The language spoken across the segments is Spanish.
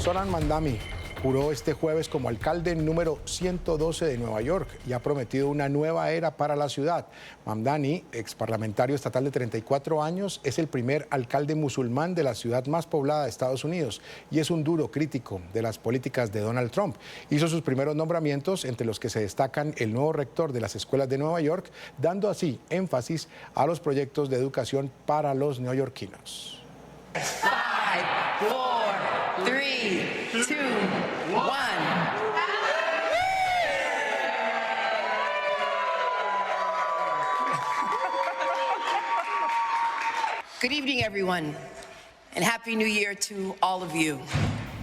Zohran Mamdani juró este jueves como alcalde número 112 de Nueva York y ha prometido una nueva era para la ciudad. Mamdani, exparlamentario estatal de 34 años, es el primer alcalde musulmán de la ciudad más poblada de Estados Unidos y es un duro crítico de las políticas de Donald Trump. Hizo sus primeros nombramientos, entre los que se destacan el nuevo rector de las escuelas de Nueva York, dando así énfasis a los proyectos de educación para los neoyorquinos. 5, 4, 3, 2, 1. Good evening, everyone, and Happy New Year to all of you.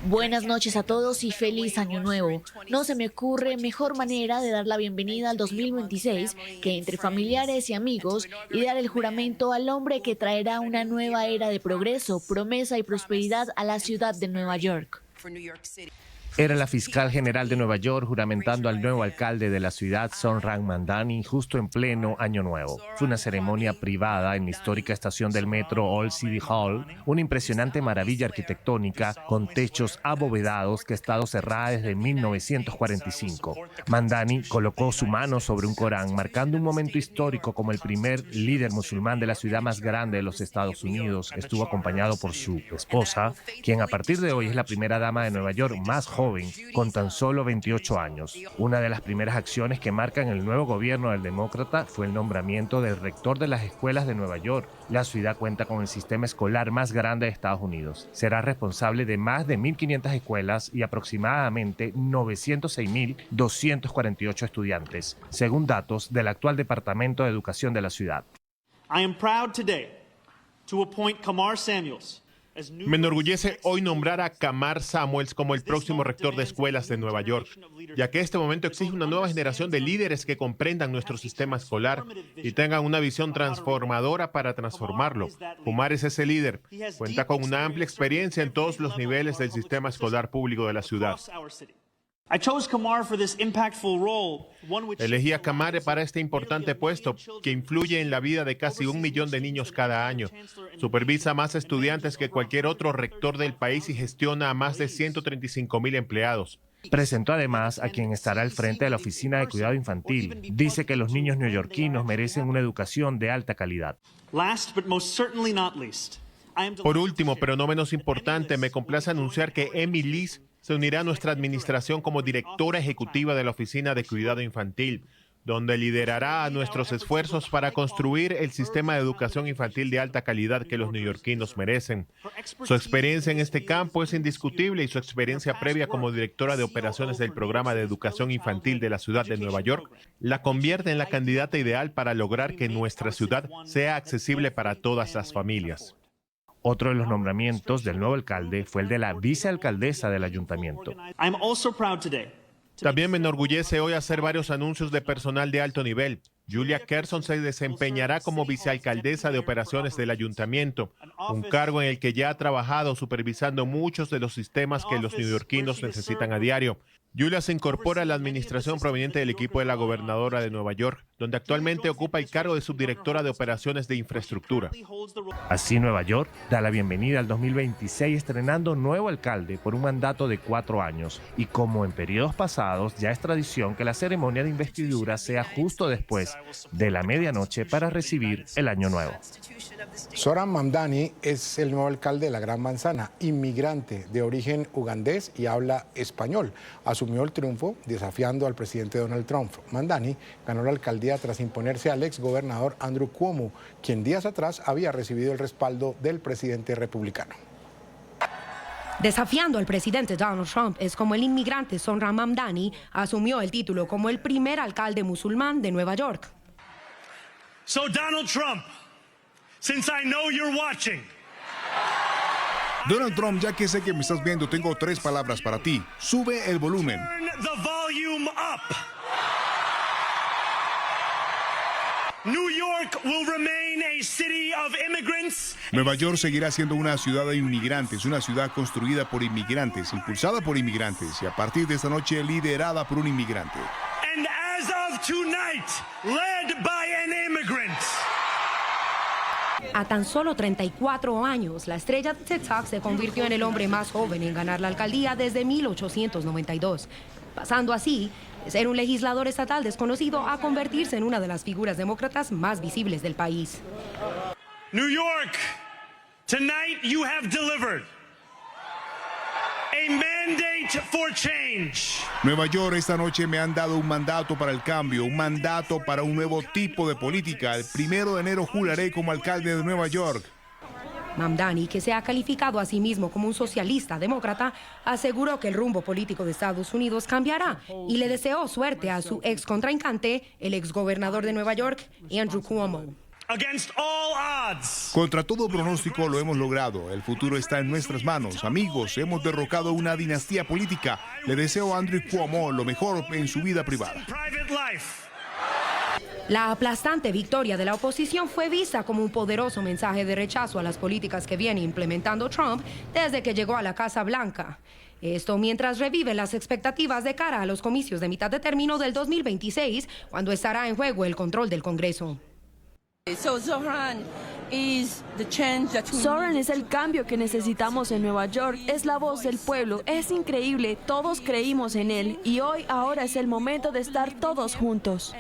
Buenas noches a todos y feliz año nuevo. No se me ocurre mejor manera de dar la bienvenida al 2026 que entre familiares y amigos y dar el juramento al hombre que traerá una nueva era de progreso, promesa y prosperidad a la ciudad de Nueva York. Era la fiscal general de Nueva York juramentando al nuevo alcalde de la ciudad, Zohran Mamdani, justo en pleno Año Nuevo. Fue una ceremonia privada en la histórica estación del metro Old City Hall, una impresionante maravilla arquitectónica con techos abovedados que ha estado cerrada desde 1945. Mamdani colocó su mano sobre un Corán, marcando un momento histórico como el primer líder musulmán de la ciudad más grande de los Estados Unidos. Estuvo acompañado por su esposa, quien a partir de hoy es la primera dama de Nueva York más joven, con tan solo 28 años. Una de las primeras acciones que marcan el nuevo gobierno del demócrata fue el nombramiento del rector de las escuelas de Nueva York. La ciudad cuenta con el sistema escolar más grande de Estados Unidos. Será responsable de más de 1.500 escuelas y aproximadamente 906.248 estudiantes, según datos del actual Departamento de Educación de la ciudad. I am proud today to appoint Kamar Samuels. Me enorgullece hoy nombrar a Kamar Samuels como el próximo rector de escuelas de Nueva York, ya que este momento exige una nueva generación de líderes que comprendan nuestro sistema escolar y tengan una visión transformadora para transformarlo. Kamar es ese líder. Cuenta con una amplia experiencia en todos los niveles del sistema escolar público de la ciudad. Elegí a Kamar para este importante puesto que influye en la vida de casi 1 millón de niños cada año. Supervisa a más estudiantes que cualquier otro rector del país y gestiona a más de 135.000 empleados. Presentó además a quien estará al frente de la Oficina de Cuidado Infantil. Dice que los niños neoyorquinos merecen una educación de alta calidad. Por último, pero no menos importante, me complace anunciar que Amy Liz se unirá a nuestra administración como directora ejecutiva de la Oficina de Cuidado Infantil, donde liderará a nuestros esfuerzos para construir el sistema de educación infantil de alta calidad que los neoyorquinos merecen. Su experiencia en este campo es indiscutible y su experiencia previa como directora de operaciones del programa de educación infantil de la ciudad de Nueva York la convierte en la candidata ideal para lograr que nuestra ciudad sea accesible para todas las familias. Otro de los nombramientos del nuevo alcalde fue el de la vicealcaldesa del ayuntamiento. También me enorgullece hoy hacer varios anuncios de personal de alto nivel. Julia Kerson se desempeñará como vicealcaldesa de operaciones del ayuntamiento, un cargo en el que ya ha trabajado supervisando muchos de los sistemas que los neoyorquinos necesitan a diario. Julia se incorpora a la administración proveniente del equipo de la gobernadora de Nueva York, donde actualmente ocupa el cargo de subdirectora de operaciones de infraestructura. Así, Nueva York da la bienvenida al 2026 estrenando nuevo alcalde por un mandato de 4 años. Y como en periodos pasados, ya es tradición que la ceremonia de investidura sea justo después de la medianoche para recibir el Año Nuevo. Zohran Mamdani es el nuevo alcalde de la Gran Manzana, inmigrante de origen ugandés y habla español. Asumió el triunfo desafiando al presidente Donald Trump. Mamdani ganó la alcaldía tras imponerse al exgobernador Andrew Cuomo, quien días atrás había recibido el respaldo del presidente republicano. Desafiando al presidente Donald Trump es como el inmigrante Zohran Mamdani asumió el título como el primer alcalde musulmán de Nueva York. So Donald Trump, since I know you're watching. Donald Trump, ya que sé que me estás viendo, tengo 3 palabras para ti. Sube el volumen. Turn the volume up. New York will remain a city of immigrants. Nueva York seguirá siendo una ciudad de inmigrantes, una ciudad construida por inmigrantes, impulsada por inmigrantes y a partir de esta noche liderada por un inmigrante. And as of tonight, led by an immigrant. A tan solo 34 años, la estrella de TikTok se convirtió en el hombre más joven en ganar la alcaldía desde 1892, pasando así de ser un legislador estatal desconocido a convertirse en una de las figuras demócratas más visibles del país. New York, tonight you have delivered a mandate for change. Nueva York, esta noche me han dado un mandato para el cambio, un mandato para un nuevo tipo de política. El 1 de enero juraré como alcalde de Nueva York. Mamdani, que se ha calificado a sí mismo como un socialista demócrata, aseguró que el rumbo político de Estados Unidos cambiará y le deseó suerte a su ex contrincante, el exgobernador de Nueva York, Andrew Cuomo. Against all odds. Contra todo pronóstico lo hemos logrado. El futuro está en nuestras manos. Amigos, hemos derrocado una dinastía política. Le deseo a Andrew Cuomo lo mejor en su vida privada. La aplastante victoria de la oposición fue vista como un poderoso mensaje de rechazo a las políticas que viene implementando Trump desde que llegó a la Casa Blanca. Esto mientras reviven las expectativas de cara a los comicios de mitad de término del 2026, cuando estará en juego el control del Congreso. Zohran es el cambio que necesitamos en Nueva York, es la voz del pueblo, es increíble, todos creímos en él y ahora es el momento de estar todos juntos.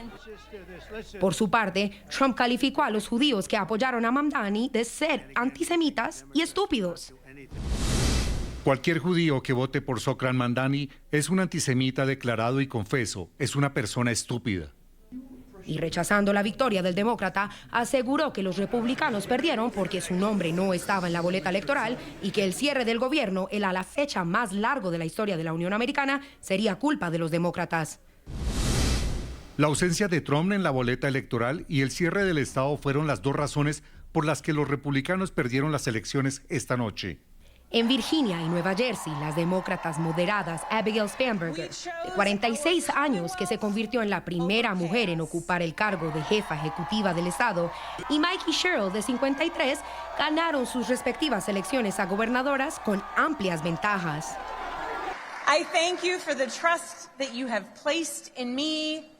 Por su parte, Trump calificó a los judíos que apoyaron a Mamdani de ser antisemitas y estúpidos. Cualquier judío que vote por Zohran Mamdani es un antisemita declarado y confeso, es una persona estúpida. Y rechazando la victoria del demócrata, aseguró que los republicanos perdieron porque su nombre no estaba en la boleta electoral y que el cierre del gobierno, el a la fecha más largo de la historia de la Unión Americana, sería culpa de los demócratas. La ausencia de Trump en la boleta electoral y el cierre del Estado fueron las dos razones por las que los republicanos perdieron las elecciones esta noche. En Virginia y Nueva Jersey, las demócratas moderadas Abigail Spanberger, de 46 años, que se convirtió en la primera mujer en ocupar el cargo de jefa ejecutiva del estado, y Mikey Sherrill, de 53, ganaron sus respectivas elecciones a gobernadoras con amplias ventajas. I thank you for the trust that you have placed in me.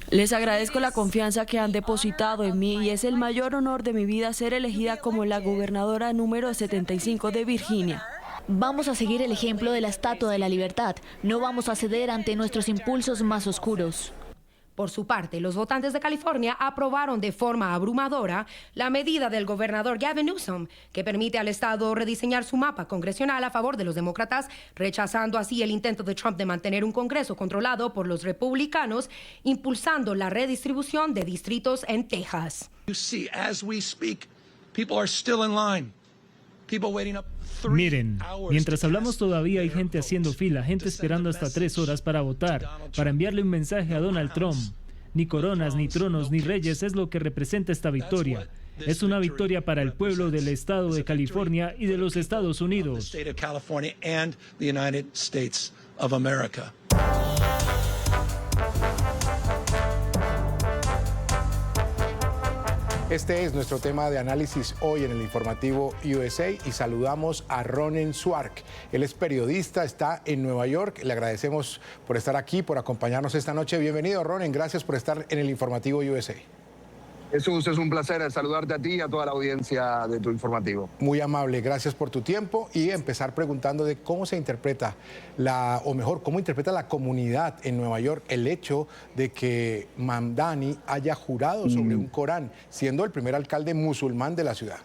Les agradezco la confianza que han depositado en mí y es el mayor honor de mi vida ser elegida como la gobernadora número 75 de Virginia. Vamos a seguir el ejemplo de la Estatua de la Libertad. No vamos a ceder ante nuestros impulsos más oscuros. Por su parte, los votantes de California aprobaron de forma abrumadora la medida del gobernador Gavin Newsom, que permite al estado rediseñar su mapa congresional a favor de los demócratas, rechazando así el intento de Trump de mantener un Congreso controlado por los republicanos, impulsando la redistribución de distritos en Texas. Miren, mientras hablamos todavía hay gente haciendo fila, gente esperando hasta 3 horas para votar, para enviarle un mensaje a Donald Trump. Ni coronas, ni tronos, ni reyes es lo que representa esta victoria. Es una victoria para el pueblo del estado de California y de los Estados Unidos. Este es nuestro tema de análisis hoy en el informativo USA y saludamos a Ronen Swark. Él es periodista, está en Nueva York. Le agradecemos por estar aquí, por acompañarnos esta noche. Bienvenido, Ronen. Gracias por estar en el informativo USA. Jesús, es un placer saludarte a ti y a toda la audiencia de tu informativo. Muy amable, gracias por tu tiempo y empezar preguntando de cómo se interpreta cómo interpreta la comunidad en Nueva York el hecho de que Mamdani haya jurado sobre un Corán, siendo el primer alcalde musulmán de la ciudad.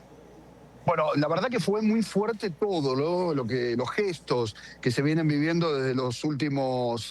Bueno, la verdad que fue muy fuerte todo, ¿no? Los gestos que se vienen viviendo desde las últimas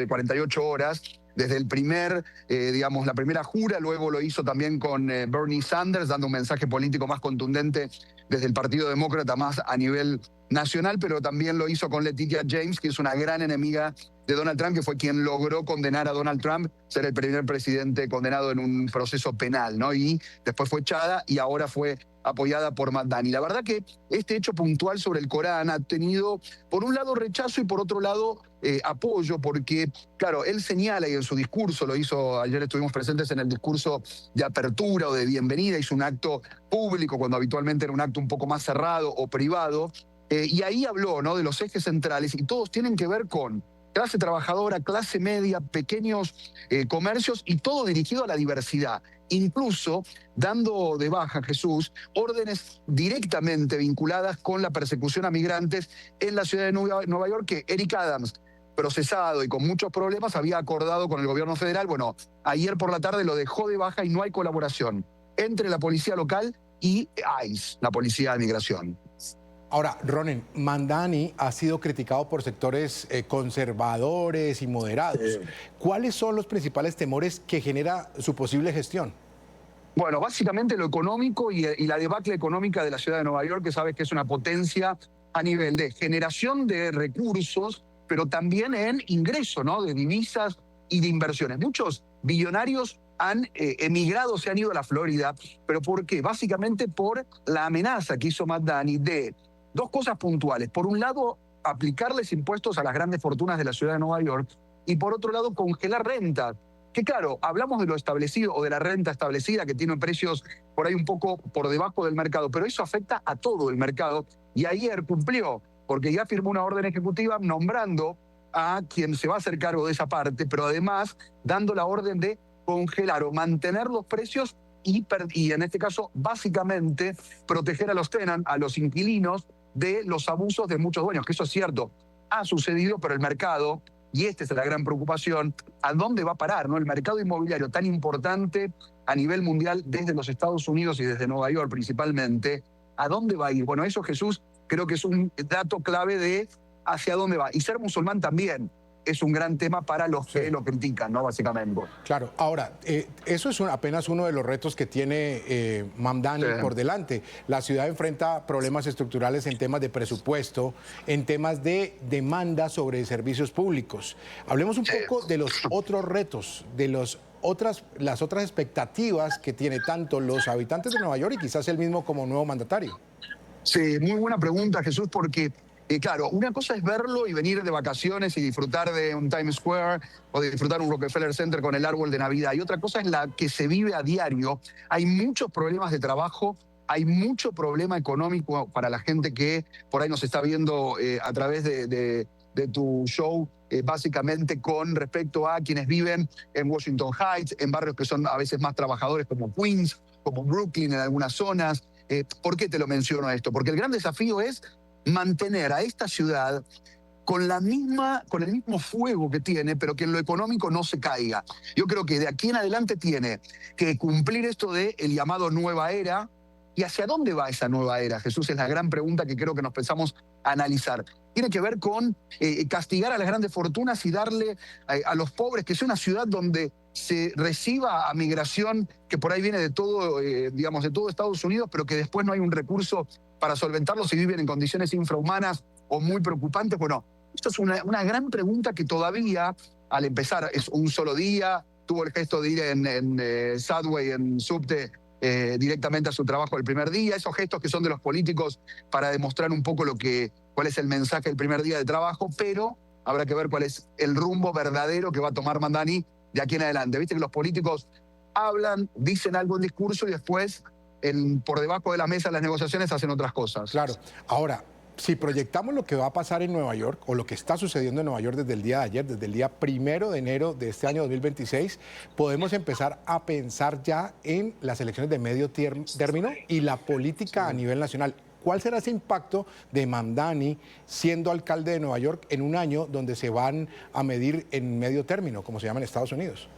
48 horas. Desde el la primera jura, luego lo hizo también con Bernie Sanders, dando un mensaje político más contundente desde el Partido Demócrata, más a nivel nacional, pero también lo hizo con Letitia James, que es una gran enemiga de Donald Trump, que fue quien logró condenar a Donald Trump, ser el primer presidente condenado en un proceso penal, ¿no? Y después fue echada y ahora fue apoyada por Mamdani. La verdad que este hecho puntual sobre el Corán ha tenido, por un lado, rechazo y por otro lado, apoyo, porque, claro, él señala, y en su discurso lo hizo, ayer estuvimos presentes en el discurso de apertura o de bienvenida, hizo un acto público cuando habitualmente era un acto un poco más cerrado o privado, y ahí habló, ¿no?, de los ejes centrales, y todos tienen que ver con clase trabajadora, clase media, pequeños comercios, y todo dirigido a la diversidad. incluso dando de baja, Jesús, órdenes directamente vinculadas con la persecución a migrantes en la ciudad de Nueva York, que Eric Adams, procesado y con muchos problemas, había acordado con el gobierno federal. Bueno, ayer por la tarde lo dejó de baja y no hay colaboración entre la policía local y ICE, la policía de migración. Ahora, Ronen, Mamdani ha sido criticado por sectores conservadores y moderados. ¿Cuáles son los principales temores que genera su posible gestión? Bueno, básicamente lo económico y la debacle económica de la ciudad de Nueva York, que sabes que es una potencia a nivel de generación de recursos, pero también en ingreso, ¿no? De divisas y de inversiones. Muchos billonarios han emigrado, se han ido a la Florida. ¿Pero por qué? Básicamente por la amenaza que hizo Mamdani de dos cosas puntuales. Por un lado, aplicarles impuestos a las grandes fortunas de la ciudad de Nueva York y por otro lado, congelar rentas. Que claro, hablamos de lo establecido o de la renta establecida que tiene precios por ahí un poco por debajo del mercado, pero eso afecta a todo el mercado y ayer cumplió, porque ya firmó una orden ejecutiva nombrando a quien se va a hacer cargo de esa parte, pero además dando la orden de congelar o mantener los precios y en este caso básicamente proteger a los tenants, a los inquilinos de los abusos de muchos dueños, que eso es cierto, ha sucedido, pero el mercado, y esta es la gran preocupación, ¿a dónde va a parar, no? El mercado inmobiliario tan importante a nivel mundial desde los Estados Unidos y desde Nueva York principalmente, ¿a dónde va a ir? Bueno, eso, Jesús, creo que es un dato clave de hacia dónde va. Y ser musulmán también es un gran tema para los que lo critican, ¿no? Básicamente. Claro, ahora, eso es apenas uno de los retos que tiene Mamdani por delante. La ciudad enfrenta problemas estructurales en temas de presupuesto, en temas de demanda sobre servicios públicos. Hablemos un poco de los otros retos, de las otras expectativas que tiene tanto los habitantes de Nueva York y quizás él mismo como nuevo mandatario. Sí, muy buena pregunta, Jesús, porque claro, una cosa es verlo y venir de vacaciones y disfrutar de un Times Square o de disfrutar un Rockefeller Center con el árbol de Navidad. Y otra cosa es la que se vive a diario. Hay muchos problemas de trabajo, hay mucho problema económico para la gente que por ahí nos está viendo a través de tu show, básicamente con respecto a quienes viven en Washington Heights, en barrios que son a veces más trabajadores como Queens, como Brooklyn en algunas zonas. ¿Por qué te lo menciono esto? Porque el gran desafío es mantener a esta ciudad con el mismo fuego que tiene, pero que en lo económico no se caiga. Yo creo que de aquí en adelante tiene que cumplir esto de el llamado nueva era. ¿Y hacia dónde va esa nueva era, Jesús? Es la gran pregunta que creo que nos pensamos analizar. Tiene que ver con castigar a las grandes fortunas y darle a los pobres, que sea una ciudad donde se reciba a migración que por ahí viene de todo, digamos, de todo Estados Unidos, pero que después no hay un recurso para solventarlo si viven en condiciones infrahumanas o muy preocupantes. Bueno, esto es una gran pregunta que todavía, al empezar, es un solo día, tuvo el gesto de ir en Subway, en subte, directamente a su trabajo el primer día, esos gestos que son de los políticos para demostrar un poco cuál es el mensaje del primer día de trabajo, pero habrá que ver cuál es el rumbo verdadero que va a tomar Mamdani de aquí en adelante. Viste que los políticos hablan, dicen algo en discurso y después por debajo de la mesa de las negociaciones hacen otras cosas. Claro. Ahora, si proyectamos lo que va a pasar en Nueva York o lo que está sucediendo en Nueva York desde el día de ayer, desde el día 1 de enero de este año 2026, podemos empezar a pensar ya en las elecciones de medio término y la política a nivel nacional. ¿Cuál será ese impacto de Mamdani siendo alcalde de Nueva York en un año donde se van a medir en medio término, como se llama en Estados Unidos?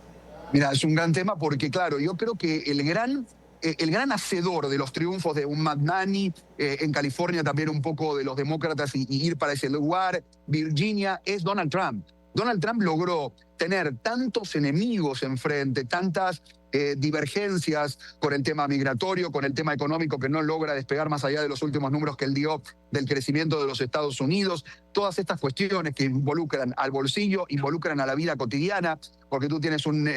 Mira, es un gran tema porque, claro, yo creo que el gran hacedor de los triunfos de un Mamdani, en California también un poco de los demócratas y ir para ese lugar, Virginia, es Donald Trump. Donald Trump logró tener tantos enemigos enfrente, tantas divergencias con el tema migratorio, con el tema económico que no logra despegar más allá de los últimos números que él dio del crecimiento de los Estados Unidos. Todas estas cuestiones que involucran al bolsillo, involucran a la vida cotidiana, porque tú tienes un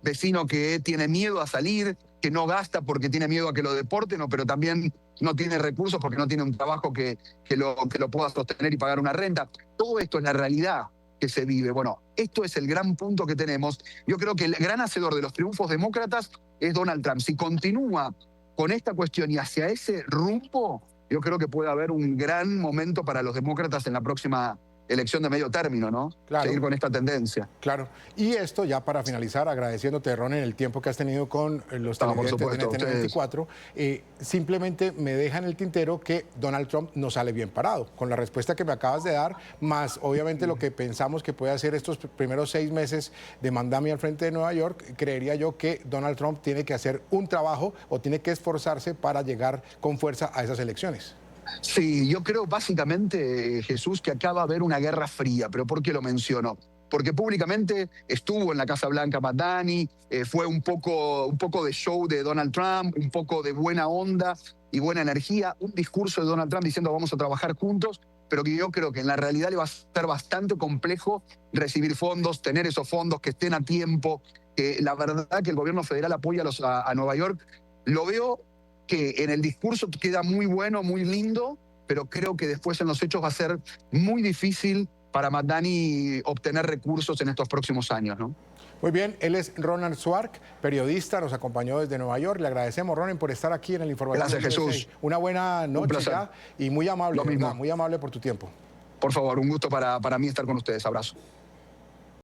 vecino que tiene miedo a salir, que no gasta porque tiene miedo a que lo deporten, pero también no tiene recursos porque no tiene un trabajo que lo pueda sostener y pagar una renta. Todo esto es la realidad que se vive. Bueno, esto es el gran punto que tenemos. Yo creo que el gran hacedor de los triunfos demócratas es Donald Trump. Si continúa con esta cuestión y hacia ese rumbo, yo creo que puede haber un gran momento para los demócratas en la próxima elección de medio término, ¿no? Claro. Seguir con esta tendencia. Claro. Y esto ya para finalizar, agradeciéndote, Ron, en el tiempo que has tenido con los televidentes de NTN 24, simplemente me deja en el tintero que Donald Trump no sale bien parado. Con la respuesta que me acabas de dar, más obviamente lo que pensamos que puede hacer estos primeros 6 meses de Mamdani al frente de Nueva York, creería yo que Donald Trump tiene que hacer un trabajo o tiene que esforzarse para llegar con fuerza a esas elecciones. Sí, yo creo básicamente, Jesús, que acá va a haber una guerra fría. ¿Pero por qué lo menciono? Porque públicamente estuvo en la Casa Blanca Mamdani, fue un poco de show de Donald Trump, un poco de buena onda y buena energía, un discurso de Donald Trump diciendo vamos a trabajar juntos, pero que yo creo que en la realidad le va a ser bastante complejo recibir fondos, tener esos fondos que estén a tiempo, que la verdad que el gobierno federal apoya a Nueva York. Lo veo que en el discurso queda muy bueno, muy lindo, pero creo que después en los hechos va a ser muy difícil para Mamdani obtener recursos en estos próximos años, ¿no? Muy bien, él es Ronen Swartz, periodista, nos acompañó desde Nueva York. Le agradecemos, Ronen, por estar aquí en el Informativo. Gracias, Jesús. Una buena noche ya y muy amable, Lo mismo. muy amable por tu tiempo. Por favor, un gusto para mí estar con ustedes. Abrazo.